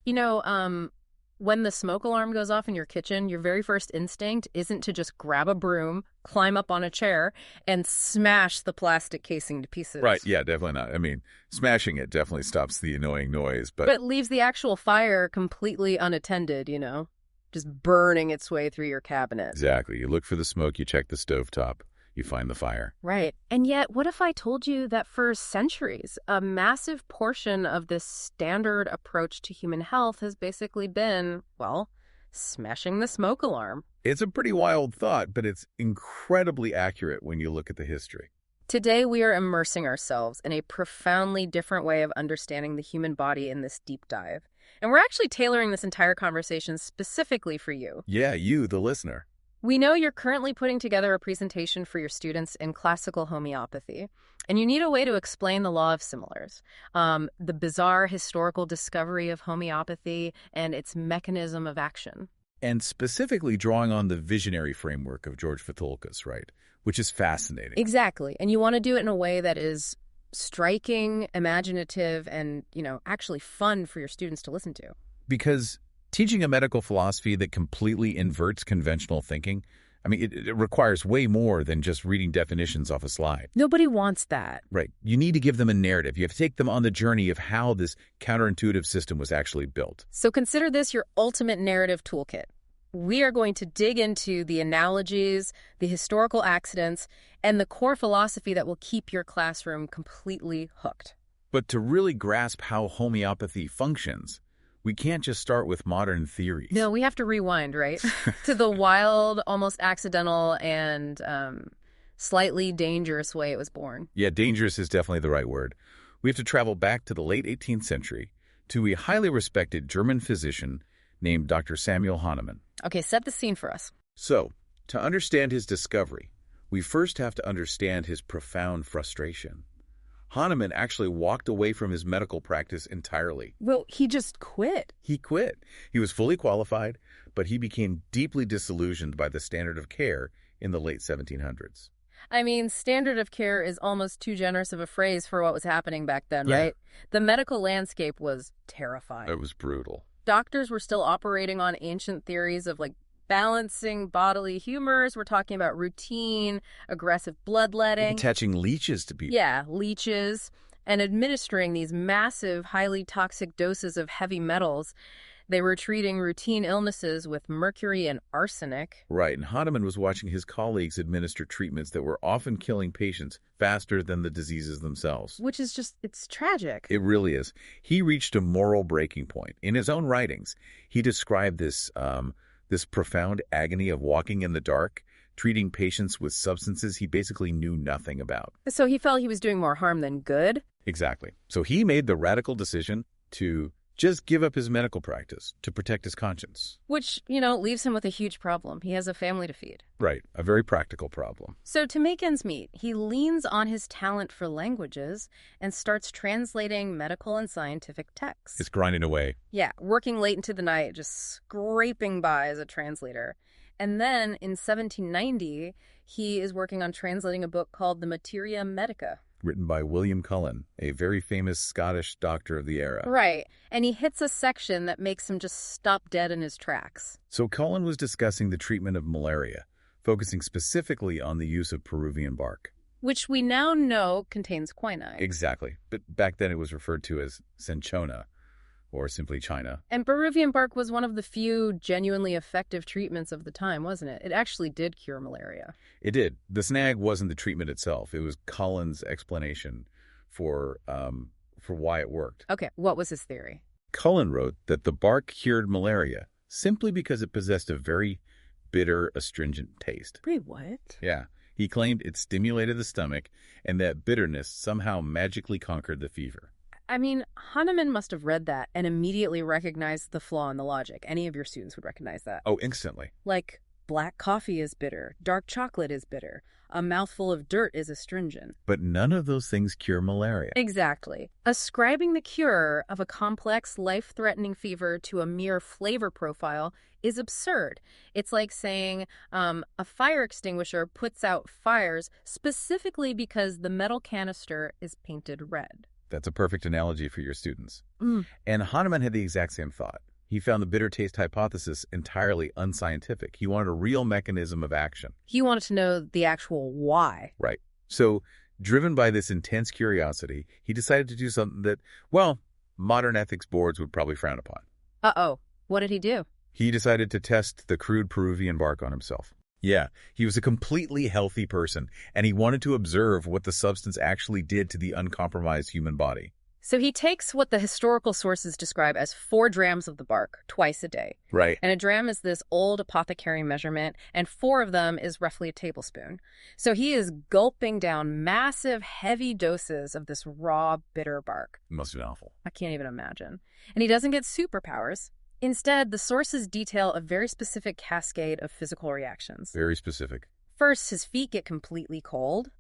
You know, when the smoke alarm goes off in your kitchen, your very first instinct isn't to just grab a broom, climb up on a chair, and smash the plastic casing to Right, pieces. yeah, definitely not. I mean, smashing it definitely stops the annoying noise, but But leaves the actual fire completely unattended, just burning its way through your cabinet. exactly. You look for the smoke, you check the stovetop, you find the fire. Right. And yet, what if I told you that for centuries, a massive portion of this standard approach to human health has basically been, well, smashing the smoke alarm? It's a pretty wild thought, but it's incredibly accurate when you look at the history. Today, we are immersing ourselves in a profoundly different way of understanding the human body in this deep dive. And we're actually tailoring this entire conversation specifically for you. Yeah, you, the listener. We know you're currently putting together a presentation for your students in classical homeopathy, and you need a way to explain the law of similars, the bizarre historical discovery of homeopathy, and its mechanism of action. And specifically drawing on the visionary framework of George Fitulkas, right? Which is fascinating. Exactly. And you want to do it in a way that is striking, imaginative, and, actually fun for your students to listen to. Because teaching a medical philosophy that completely inverts conventional thinking, I mean, it requires way more than just reading definitions off a slide. Nobody wants that. Right. You need to give them a narrative. You have to take them on the journey of how this counterintuitive system was actually built. So consider this your ultimate narrative toolkit. We are going to dig into the analogies, the historical accidents, and the core philosophy that will keep your classroom completely hooked. But to really grasp how homeopathy functions, we can't just start with modern theories. No, we have to rewind, right? To the wild, almost accidental, and slightly dangerous way it was born. Yeah, dangerous is definitely the right word. We have to travel back to the late 18th century to a highly respected German physician named Dr. Samuel Hahnemann. Okay, set the scene for us. So, to understand his discovery, we first have to understand his profound frustration. Hahnemann actually walked away from his medical practice entirely. Well, he just quit. He quit. He was fully qualified, but he became deeply disillusioned by the standard of care in the late 1700s. I mean, standard of care is almost too generous of a phrase for what was happening back then, Yeah. right? The medical landscape was terrifying. It was brutal. Doctors were still operating on ancient theories of balancing bodily humors. We're talking about routine, aggressive bloodletting. Attaching leeches to people. Yeah, leeches, and administering these massive, highly toxic doses of heavy metals. They were treating routine illnesses with mercury and arsenic. Right, and Hahnemann was watching his colleagues administer treatments that were often killing patients faster than the diseases themselves. Which is it's tragic. It really is. He reached a moral breaking point. In his own writings, he described this profound agony of walking in the dark, treating patients with substances he basically knew nothing about. So he felt he was doing more harm than good? Exactly. So he made the radical decision to just give up his medical practice to protect his conscience. Which, leaves him with a huge problem. He has a family to feed. Right, a very practical problem. So to make ends meet, he leans on his talent for languages and starts translating medical and scientific texts. It's grinding away. Yeah, working late into the night, just scraping by as a translator. And then in 1790, he is working on translating a book called the Materia Medica. Written by William Cullen, a very famous Scottish doctor of the era. Right, and he hits a section that makes him just stop dead in his tracks. So Cullen was discussing the treatment of malaria, focusing specifically on the use of Peruvian bark. Which we now know contains quinine. Exactly, but back then it was referred to as cinchona, or simply China. And Peruvian bark was one of the few genuinely effective treatments of the time, wasn't it? It actually did cure malaria. It did. The snag wasn't the treatment itself. It was Cullen's explanation for why it worked. Okay, what was his theory? Cullen wrote that the bark cured malaria simply because it possessed a very bitter, astringent taste. Wait, what? Yeah. He claimed it stimulated the stomach and that bitterness somehow magically conquered the fever. I mean, Hahnemann must have read that and immediately recognized the flaw in the logic. Any of your students would recognize that. Oh, instantly. Like, black coffee is bitter, dark chocolate is bitter, a mouthful of dirt is astringent. But none of those things cure malaria. Exactly. Ascribing the cure of a complex, life-threatening fever to a mere flavor profile is absurd. It's like saying a fire extinguisher puts out fires specifically because the metal canister is painted red. That's a perfect analogy for your students. Mm. And Hahnemann had the exact same thought. He found the bitter taste hypothesis entirely unscientific. He wanted a real mechanism of action. He wanted to know the actual why. Right. So, driven by this intense curiosity, he decided to do something that, well, modern ethics boards would probably frown upon. Uh-oh. What did he do? He decided to test the crude Peruvian bark on himself. Yeah, he was a completely healthy person, and he wanted to observe what the substance actually did to the uncompromised human body. So he takes what the historical sources describe as 4 drams of the bark twice a day. Right. And a dram is this old apothecary measurement, and 4 of them is roughly a tablespoon. So he is gulping down massive, heavy doses of this raw, bitter bark. It must have been awful. I can't even imagine. And he doesn't get superpowers. Instead, the sources detail a very specific cascade of physical reactions. Very specific. First, his feet get completely cold.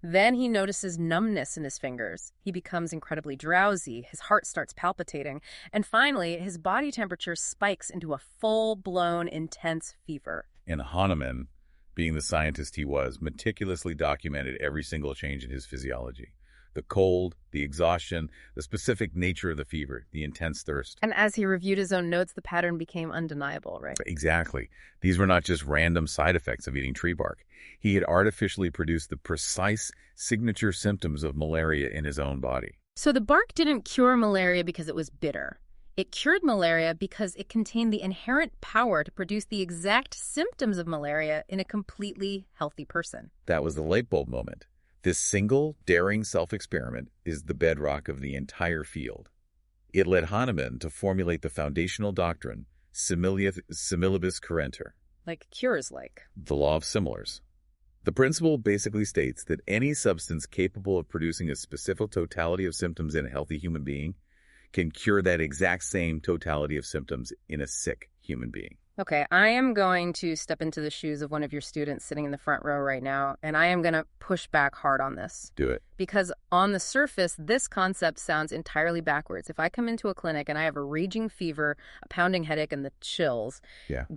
Then he notices numbness in his fingers. He becomes incredibly drowsy. His heart starts palpitating. And finally, his body temperature spikes into a full-blown, intense fever. And Hahnemann, being the scientist he was, meticulously documented every single change in his physiology. The cold, the exhaustion, the specific nature of the fever, the intense thirst. And as he reviewed his own notes, the pattern became undeniable, right? Exactly. These were not just random side effects of eating tree bark. He had artificially produced the precise signature symptoms of malaria in his own body. So the bark didn't cure malaria because it was bitter. It cured malaria because it contained the inherent power to produce the exact symptoms of malaria in a completely healthy person. That was the light bulb moment. This single, daring self-experiment is the bedrock of the entire field. It led Hahnemann to formulate the foundational doctrine, similibus currentur. Like cures like. The law of similars. The principle basically states that any substance capable of producing a specific totality of symptoms in a healthy human being can cure that exact same totality of symptoms in a sick human being. Okay, I am going to step into the shoes of one of your students sitting in the front row right now, and I am going to push back hard on this. Do it. Because on the surface, this concept sounds entirely backwards. If I come into a clinic and I have a raging fever, a pounding headache, and the chills,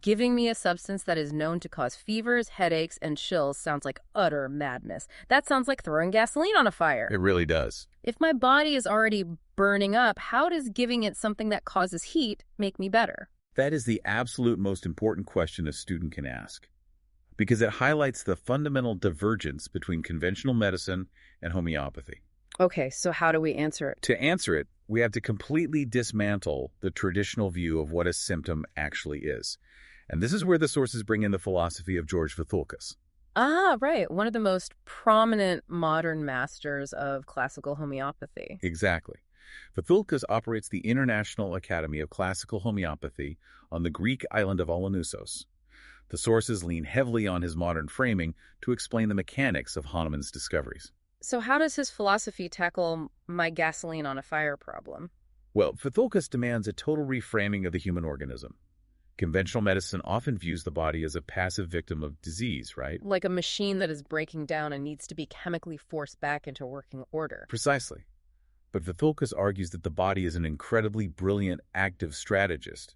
giving me a substance that is known to cause fevers, headaches, and chills sounds like utter madness. That sounds like throwing gasoline on a fire. It really does. If my body is already burning up, how does giving it something that causes heat make me better? That is the absolute most important question a student can ask, because it highlights the fundamental divergence between conventional medicine and homeopathy. Okay, so how do we answer it? To answer it, we have to completely dismantle the traditional view of what a symptom actually is. And this is where the sources bring in the philosophy of George Vathulkas. Ah, right. One of the most prominent modern masters of classical homeopathy. Exactly. Vathulkas operates the International Academy of Classical Homeopathy on the Greek island of Olynusos. The sources lean heavily on his modern framing to explain the mechanics of Hahnemann's discoveries. So how does his philosophy tackle my gasoline on a fire problem? Well, Vathulkas demands a total reframing of the human organism. Conventional medicine often views the body as a passive victim of disease, right? Like a machine that is breaking down and needs to be chemically forced back into working order. Precisely. But Vathulkas argues that the body is an incredibly brilliant, active strategist.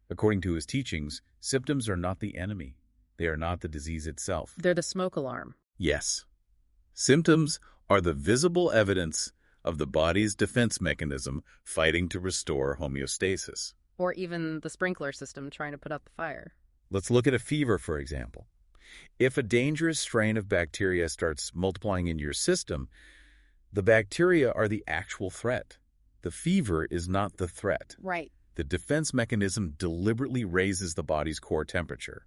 According to his teachings, symptoms are not the enemy. They are not the disease itself. They're the smoke alarm. Yes. Symptoms are the visible evidence of the body's defense mechanism fighting to restore homeostasis. Or even the sprinkler system trying to put out the fire. Let's look at a fever, for example. If a dangerous strain of bacteria starts multiplying in your system, the bacteria are the actual threat. The fever is not the threat. Right. The defense mechanism deliberately raises the body's core temperature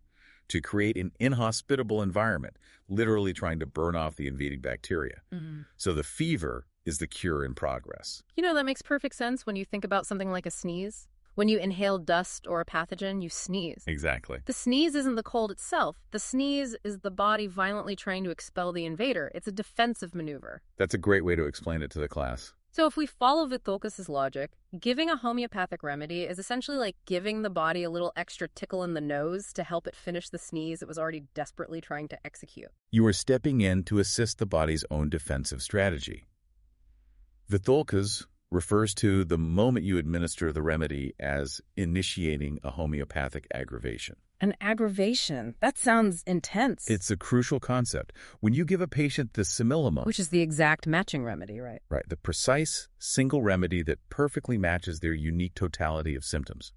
to create an inhospitable environment, literally trying to burn off the invading bacteria. So the fever is the cure in progress. You know, that makes perfect sense when you think about something like a sneeze. When you inhale dust or a pathogen, you sneeze. Exactly. The sneeze isn't the cold itself. The sneeze is the body violently trying to expel the invader. It's a defensive maneuver. That's a great way to explain it to the class. So if we follow Vathulkas' logic, giving a homeopathic remedy is essentially like giving the body a little extra tickle in the nose to help it finish the sneeze it was already desperately trying to execute. You are stepping in to assist the body's own defensive strategy. Vathulkas refers to the moment you administer the remedy as initiating a homeopathic aggravation. An aggravation. That sounds intense. It's a crucial concept. When you give a patient the similimum, Which is the exact matching remedy, right? right, the precise single remedy that perfectly matches their unique totality of symptoms.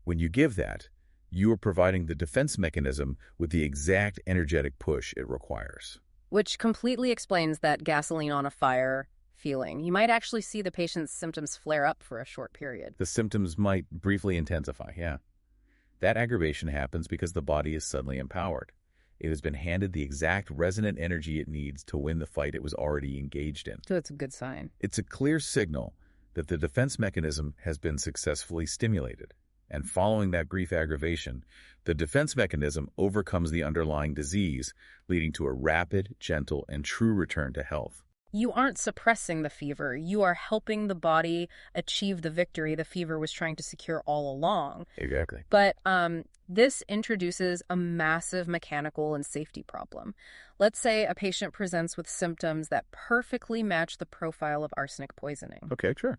When you give that, you are providing the defense mechanism with the exact energetic push it requires. Which completely explains that gasoline on a fire feeling. You might actually see the patient's symptoms flare up for a short period. The symptoms might briefly intensify, yeah. That aggravation happens because the body is suddenly empowered. It has been handed the exact resonant energy it needs to win the fight it was already engaged in. So it's a good sign. It's a clear signal that the defense mechanism has been successfully stimulated. And following that brief aggravation, the defense mechanism overcomes the underlying disease, leading to a rapid, gentle, and true return to health. You aren't suppressing the fever. You are helping the body achieve the victory the fever was trying to secure all along. Exactly. But this introduces a massive mechanical and safety problem. Let's say a patient presents with symptoms that perfectly match the profile of arsenic poisoning. Okay, sure.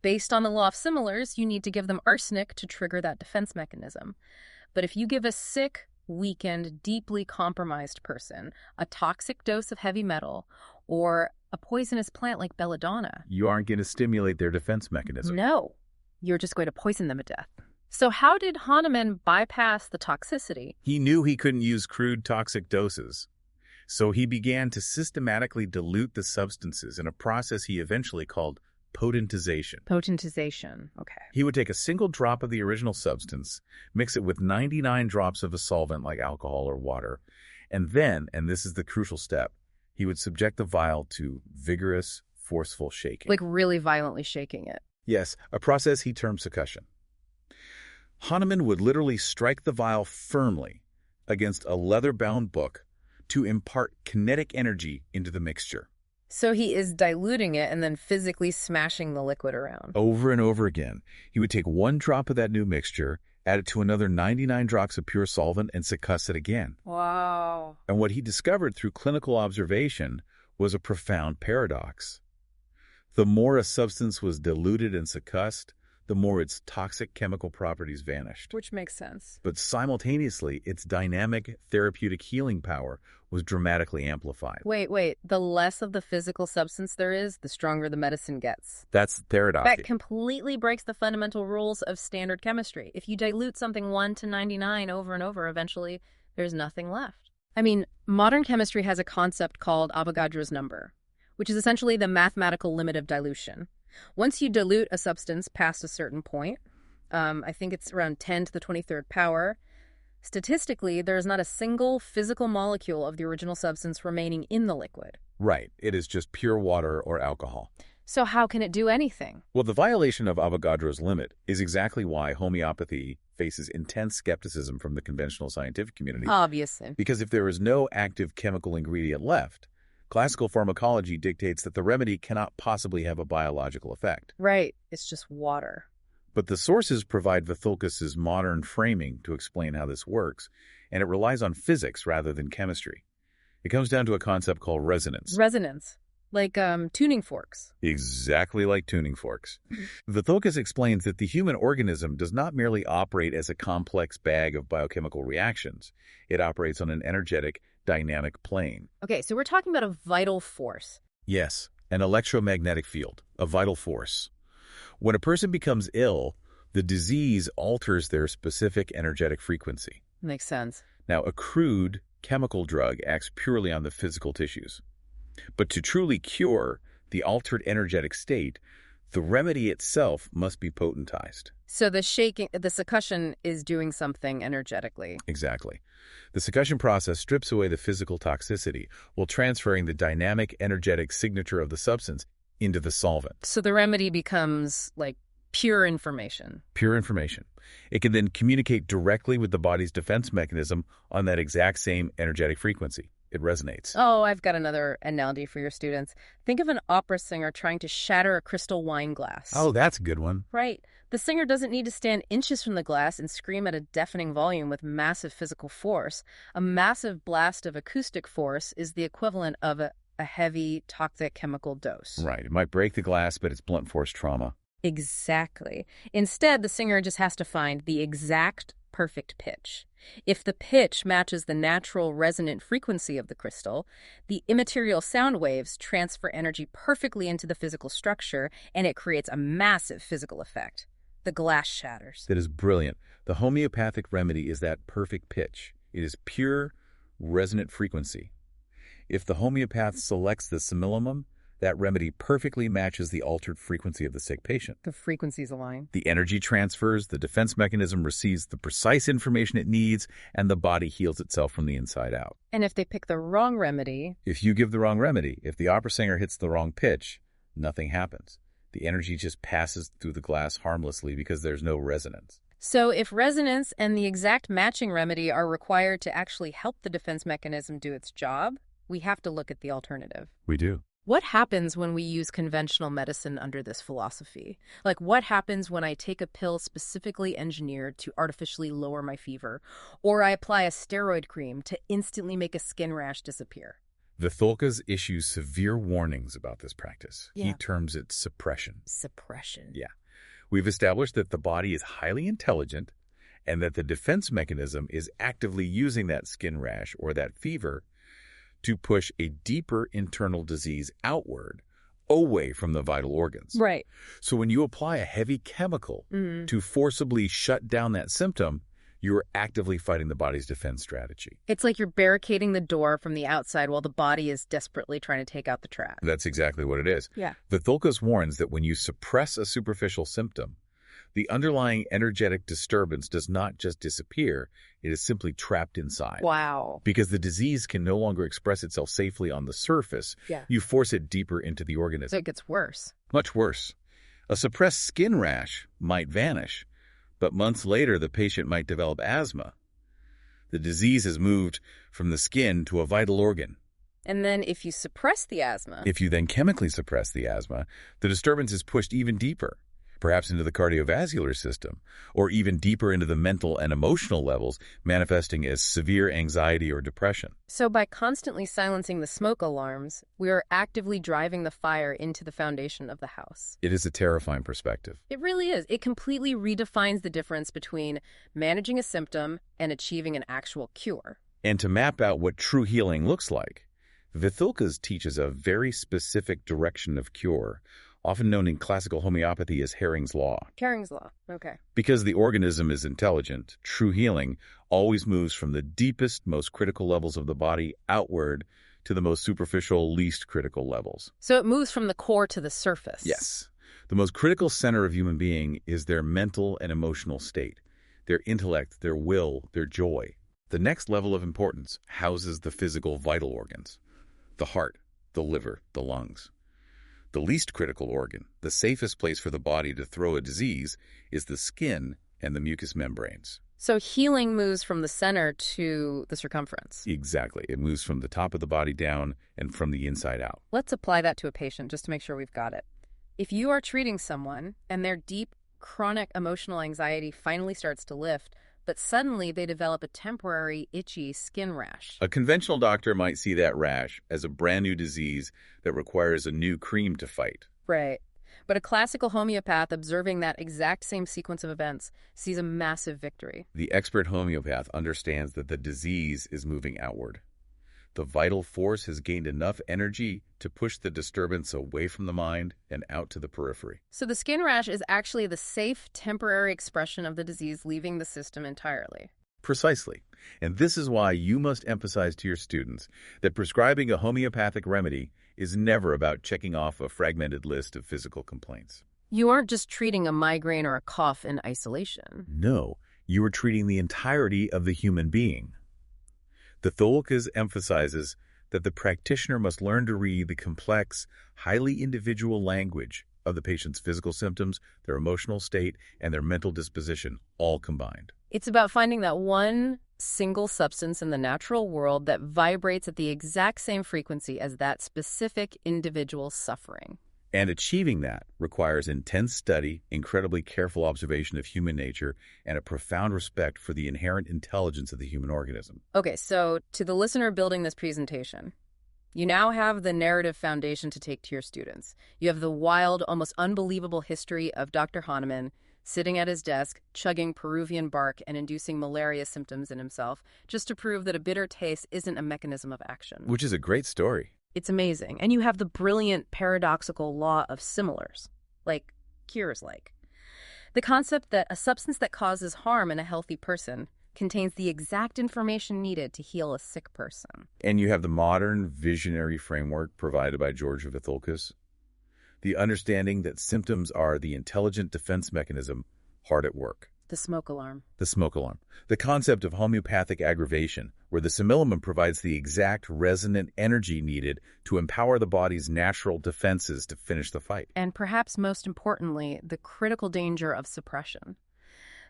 Based on the law of similars, you need to give them arsenic to trigger that defense mechanism. But if you give a sick, weakened, deeply compromised person a toxic dose of heavy metal or a poisonous plant like belladonna, You aren't going to stimulate their defense mechanism. no, you're just going to poison them to death. So how did Hahnemann bypass the toxicity? He knew he couldn't use crude toxic doses. So he began to systematically dilute the substances in a process he eventually called potentization. Potentization, okay. He would take a single drop of the original substance, mix it with 99 drops of a solvent like alcohol or water, and then, and this is the crucial step, he would subject the vial to vigorous, forceful shaking. Like really violently shaking it. Yes, a process he termed succussion. Hahnemann would literally strike the vial firmly against a leather-bound book to impart kinetic energy into the mixture. So he is diluting it and then physically smashing the liquid around. Over and over again, he would take one drop of that new mixture, add it to another 99 drops of pure solvent, and succuss it again. Wow. And what he discovered through clinical observation was a profound paradox. The more a substance was diluted and succussed, the more its toxic chemical properties vanished. Which makes sense. But simultaneously, its dynamic therapeutic healing power was dramatically amplified. Wait. The less of the physical substance there is, the stronger the medicine gets. That's therodopy. That completely breaks the fundamental rules of standard chemistry. If you dilute something 1 to 99 over and over, eventually there's nothing left. I mean, modern chemistry has a concept called Avogadro's number, which is essentially the mathematical limit of dilution. Once you dilute a substance past a certain point, I think it's around 10 to the 23rd power, statistically, there is not a single physical molecule of the original substance remaining in the liquid. Right. It is just pure water or alcohol. So how can it do anything? Well, the violation of Avogadro's limit is exactly why homeopathy faces intense skepticism from the conventional scientific community. Obviously. Because if there is no active chemical ingredient left, classical pharmacology dictates that the remedy cannot possibly have a biological effect. Right. It's just water. But the sources provide Vithulkas's modern framing to explain how this works, and it relies on physics rather than chemistry. It comes down to a concept called resonance. Resonance. Like tuning forks. Exactly like tuning forks. Vithulkas explains that the human organism does not merely operate as a complex bag of biochemical reactions. It operates on an energetic, dynamic plane. Okay, so we're talking about a vital force. Yes, an electromagnetic field, a vital force. When a person becomes ill, the disease alters their specific energetic frequency. Makes sense. Now, a crude chemical drug acts purely on the physical tissues. But to truly cure the altered energetic state, the remedy itself must be potentized. So the succussion is doing something energetically. Exactly. The succussion process strips away the physical toxicity while transferring the dynamic energetic signature of the substance into the solvent. So the remedy becomes like pure information. Pure information. It can then communicate directly with the body's defense mechanism on that exact same energetic frequency. It resonates. Oh, I've got another analogy for your students. Think of an opera singer trying to shatter a crystal wine glass. Oh, that's a good one. Right. The singer doesn't need to stand inches from the glass and scream at a deafening volume with massive physical force. A massive blast of acoustic force is the equivalent of a heavy, toxic chemical dose. Right. It might break the glass, but it's blunt force trauma. Exactly. Instead, the singer just has to find the exact perfect pitch. If the pitch matches the natural resonant frequency of the crystal, the immaterial sound waves transfer energy perfectly into the physical structure, and it creates a massive physical effect. The glass shatters. That is brilliant. The homeopathic remedy is that perfect pitch. It is pure resonant frequency. If the homeopath selects the simillimum, that remedy perfectly matches the altered frequency of the sick patient. The frequencies align. The energy transfers, the defense mechanism receives the precise information it needs, and the body heals itself from the inside out. And if they pick the wrong remedy... If you give the wrong remedy, if the opera singer hits the wrong pitch, nothing happens. The energy just passes through the glass harmlessly because there's no resonance. So if resonance and the exact matching remedy are required to actually help the defense mechanism do its job, we have to look at the alternative. We do. What happens when we use conventional medicine under this philosophy? Like, what happens when I take a pill specifically engineered to artificially lower my fever, or I apply a steroid cream to instantly make a skin rash disappear? Vitholkas issues severe warnings about this practice. Yeah. He terms it suppression. Suppression. Yeah. We've established that the body is highly intelligent and that the defense mechanism is actively using that skin rash or that fever to push a deeper internal disease outward, away from the vital organs. Right. So when you apply a heavy chemical to forcibly shut down that symptom, you're actively fighting the body's defense strategy. It's like you're barricading the door from the outside while the body is desperately trying to take out the trash. That's exactly what it is. Yeah. Vitholkas warns that when you suppress a superficial symptom, the underlying energetic disturbance does not just disappear, it is simply trapped inside. Wow. Because the disease can no longer express itself safely on the surface, you force it deeper into the So organism. it gets worse. Much worse. A suppressed skin rash might vanish, but months later the patient might develop asthma. The disease has moved from the skin to a vital organ. And then if you suppress the asthma... If you then chemically suppress the asthma, the disturbance is pushed even deeper, perhaps into the cardiovascular system, or even deeper into the mental and emotional levels, manifesting as severe anxiety or depression. So by constantly silencing the smoke alarms, we are actively driving the fire into the foundation of the house. It is a terrifying perspective. It really is. It completely redefines the difference between managing a symptom and achieving an actual cure. And to map out what true healing looks like, Vitholkas teaches a very specific direction of cure, often known in classical homeopathy as Hering's Law. Hering's Law. Okay. Because the organism is intelligent, true healing always moves from the deepest, most critical levels of the body outward to the most superficial, least critical levels. So it moves from the core to the surface. Yes. The most critical center of human being is their mental and emotional state, their intellect, their will, their joy. The next level of importance houses the physical vital organs, the heart, the liver, the lungs. The least critical organ, the safest place for the body to throw a disease, is the skin and the mucous membranes. So healing moves from the center to the circumference. Exactly. It moves from the top of the body down and from the inside out. Let's apply that to a patient just to make sure we've got it. If you are treating someone and their deep, chronic emotional anxiety finally starts to lift, but suddenly they develop a temporary, itchy skin rash. A conventional doctor might see that rash as a brand new disease that requires a new cream to fight. Right. But a classical homeopath observing that exact same sequence of events sees a massive victory. The expert homeopath understands that the disease is moving outward. The vital force has gained enough energy to push the disturbance away from the mind and out to the periphery. So the skin rash is actually the safe, temporary expression of the disease leaving the system entirely. Precisely. And this is why you must emphasize to your students that prescribing a homeopathic remedy is never about checking off a fragmented list of physical complaints. You aren't just treating a migraine or a cough in isolation. No, you are treating the entirety of the human being. Vitholkas emphasizes that the practitioner must learn to read the complex, highly individual language of the patient's physical symptoms, their emotional state, and their mental disposition, all combined. It's about finding that one single substance in the natural world that vibrates at the exact same frequency as that specific individual's suffering. And achieving that requires intense study, incredibly careful observation of human nature, and a profound respect for the inherent intelligence of the human organism. Okay, so to the listener building this presentation, You now have the narrative foundation to take to your students. You have the wild, almost unbelievable history of Dr. Hahnemann sitting at his desk, chugging Peruvian bark and inducing malaria symptoms in himself, just to prove that a bitter taste isn't a mechanism of action. Which is a great story. It's amazing. And you have the brilliant paradoxical law of similars, like cures like. The concept that a substance that causes harm in a healthy person contains the exact information needed to heal a sick person. And you have the modern visionary framework provided by George Vithulkas. The understanding that symptoms are the intelligent defense mechanism hard at work. The smoke alarm. The smoke alarm. The concept of homeopathic aggravation, where the simillimum provides the exact resonant energy needed to empower the body's natural defenses to finish the fight. And perhaps most importantly, the critical danger of suppression.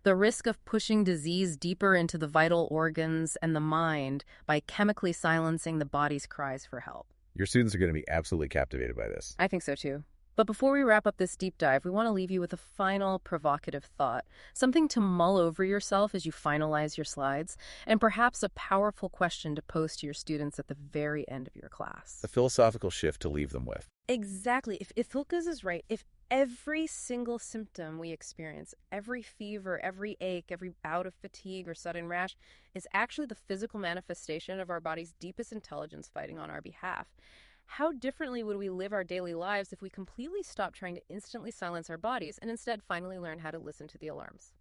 The risk of pushing disease deeper into the vital organs and the mind by chemically silencing the body's cries for help. Your students are going to be absolutely captivated by this. I think so too. But before we wrap up this deep dive, we want to leave you with a final provocative thought, something to mull over yourself as you finalize your slides, and perhaps a powerful question to pose to your students at the very end of your class. A philosophical shift to leave them with. Exactly. If Hilka's is right, if every single symptom we experience, every fever, every ache, every bout of fatigue or sudden rash, is actually the physical manifestation of our body's deepest intelligence fighting on our behalf, how differently would we live our daily lives if we completely stopped trying to instantly silence our bodies and instead finally learn how to listen to the alarms?